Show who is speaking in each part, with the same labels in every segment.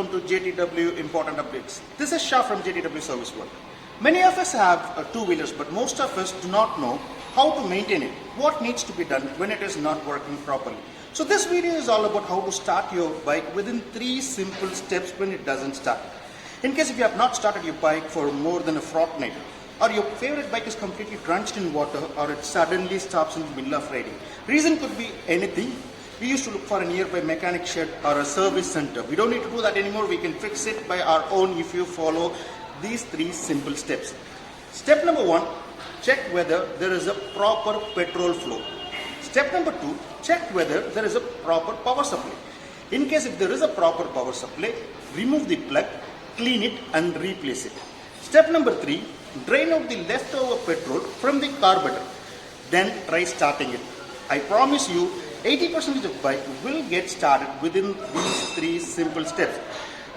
Speaker 1: welcome to JTW Important Updates. This is Shah from JTW Service World. Many of us have two-wheelers, but most of us do not know how to maintain it, what needs to be done when it is not working properly. So this video is all about how to start your bike within 3 simple steps when it doesn't start. In case if you have not started your bike for more than a fortnight, or your favorite bike is completely drenched in water, or it suddenly stops in the middle of riding. Reason could be anything. We used to look for a nearby mechanic shed or a service center. We don't need to do that anymore. We can fix it by our own if you follow these 3 simple steps. Step number 1, check whether there is a proper petrol flow. Step number 2, check whether there is a proper power supply. In case if there is a proper power supply, remove the plug, clean it and replace it. Step number 3, drain out the leftover petrol from the carburetor. Then try starting it. I promise you 80% of bike will get started within these 3 simple steps.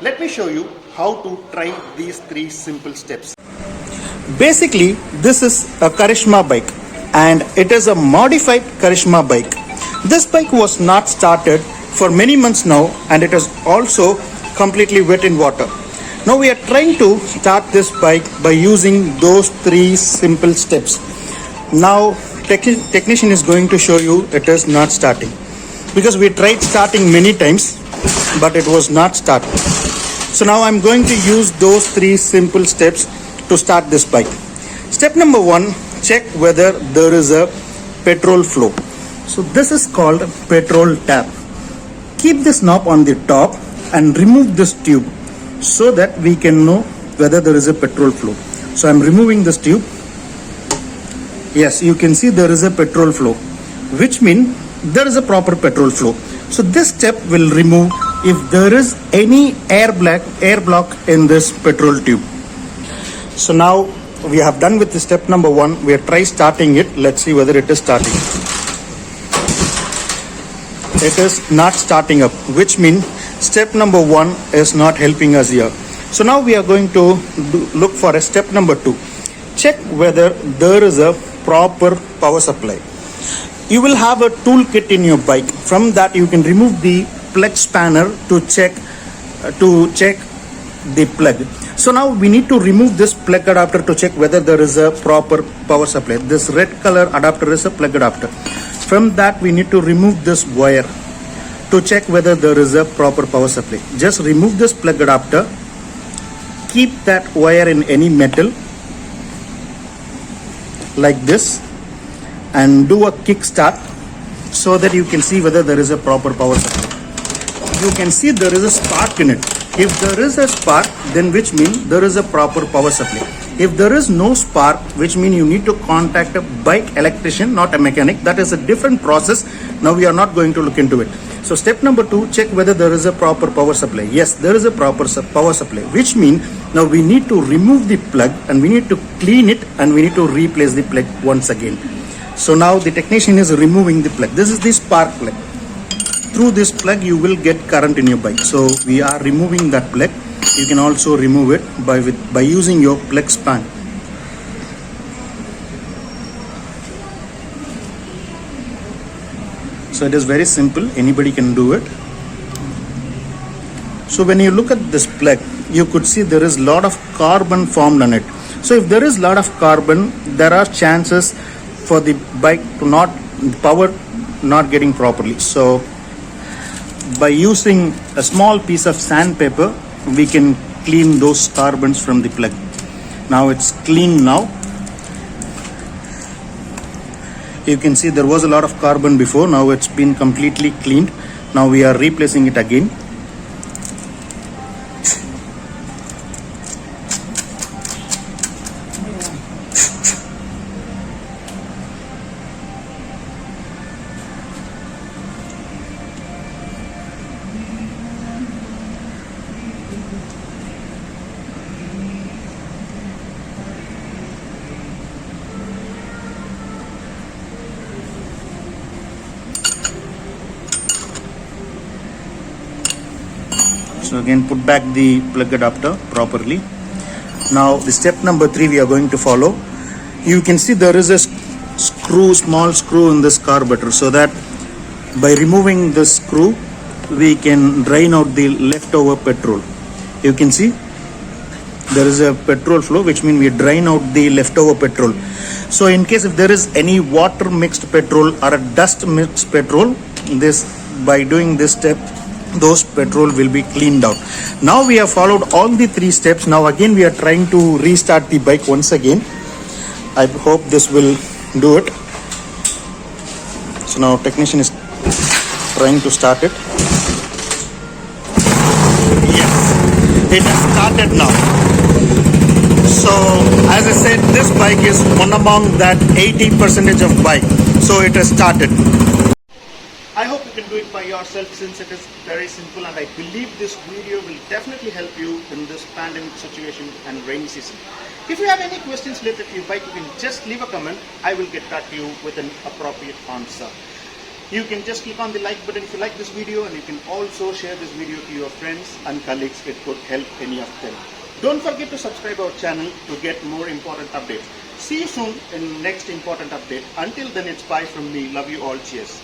Speaker 1: Let me show you how to try these 3 simple steps. Basically, this is a Karishma bike and it is a modified Karishma bike. This bike was not started for many months now and it is also completely wet in water. Now we are trying to start this bike by using those 3 simple steps. Now technician is going to show you it is not starting because we tried starting many times but it was not starting. So now I'm going to use those 3 simple steps to start this bike. Step number 1, check whether there is a petrol flow. So this is called petrol tap. Keep this knob on the top and remove this tube so that we can know whether there is a petrol flow. So I'm removing this tube. Yes, you can see there is a petrol flow, which means there is a proper petrol flow. So this step will remove if there is any air block in this petrol tube. So now we have done with the step number 1. We are try starting it. Let's see whether it is starting. It is not starting up, which means step number 1 is not helping us here. So now we are going to look for a step number 2. Check whether there is a proper power supply. You will have a toolkit in your bike. From that you can remove the plug spanner to check the plug. So now we need to remove this plug adapter to check whether there is a proper power supply. This red color adapter is a plug adapter. From that we need to remove this wire to check whether there is a proper power supply. Just remove this plug adapter, keep that wire in any metal like this and do a kickstart so that you can see whether there is a proper power supply. You can see there is a spark in it. If there is a spark, then which means there is a proper power supply. If there is no spark, which means you need to contact a bike electrician, not a mechanic. That is a different process. Now we are not going to look into it. So step number 2, check whether there is a proper power supply. Yes, there is a proper power supply, which means now we need to remove the plug and we need to clean it and we need to replace the plug once again. So now the technician is removing the plug. This is the spark plug. Through this plug you will get current in your bike. So we are removing that plug. You can also remove it by using your plug span. So it is very simple, anybody can do it. So when you look at this plug, you could see there is a lot of carbon formed on it. So if there is a lot of carbon, there are chances for the bike to power not getting properly. So by using a small piece of sandpaper, we can clean those carbons from the plug. Now it's clean now. You can see there was a lot of carbon before. Now it's been completely cleaned. Now we are replacing it again. So again put back the plug adapter properly. Now the step number 3 we are going to follow. You can see there is a small screw in this carburetor, so that by removing this screw we can drain out the leftover petrol. You can see there is a petrol flow, which means we drain out the leftover petrol. So in case if there is any water mixed petrol or a dust mixed petrol, this by doing this step, those petrol will be cleaned out. Now we have followed all the 3 steps. Now again we are trying to restart the bike once again. I hope this will do it. So now technician is trying to start it. Yes, it has started now. So as I said, this bike is one among that 80% of bike. So it has started. I hope you can do it by yourself, since it is very simple, and I believe this video will definitely help you in this pandemic situation and rainy season. If you have any questions related to your bike, you can just leave a comment. I will get back to you with an appropriate answer. You can just click on the like button if you like this video, and you can also share this video to your friends and colleagues. It could help any of them. Don't forget to subscribe our channel to get more important updates. See you soon in next important update. Until then, it's bye from me. Love you all. Cheers.